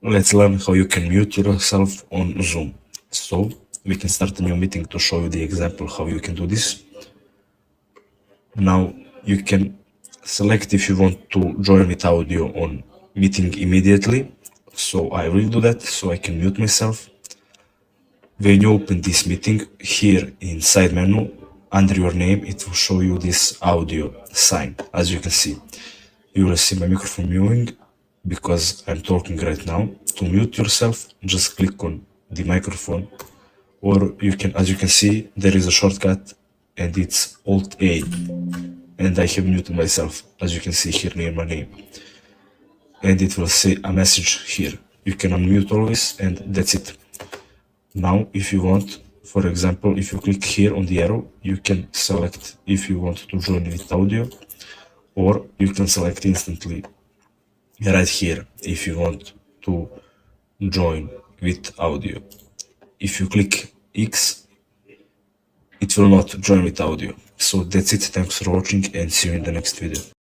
Let's learn how you can mute yourself on Zoom. So we can start a new meeting to show you the example how you can do this. Now you can select if you want to join with audio on meeting immediately. So I will do that so I can mute myself. When you open this meeting, here in side menu, under your name, it will show you this audio sign, as you can see. You will see my microphone moving because I'm talking right now. To mute yourself, just click on the microphone, or you can, as you can see, there is a shortcut and it's Alt-A, and I have muted myself, as you can see here near my name. And it will say a message here. You can unmute always, and that's it. Now, if you want, for example, if you click here on the arrow, you can select if you want to join with audio, or you can select instantly right here if you want to join with audio. If you click X, it will not join with audio. So that's it. Thanks for watching and see you in the next video.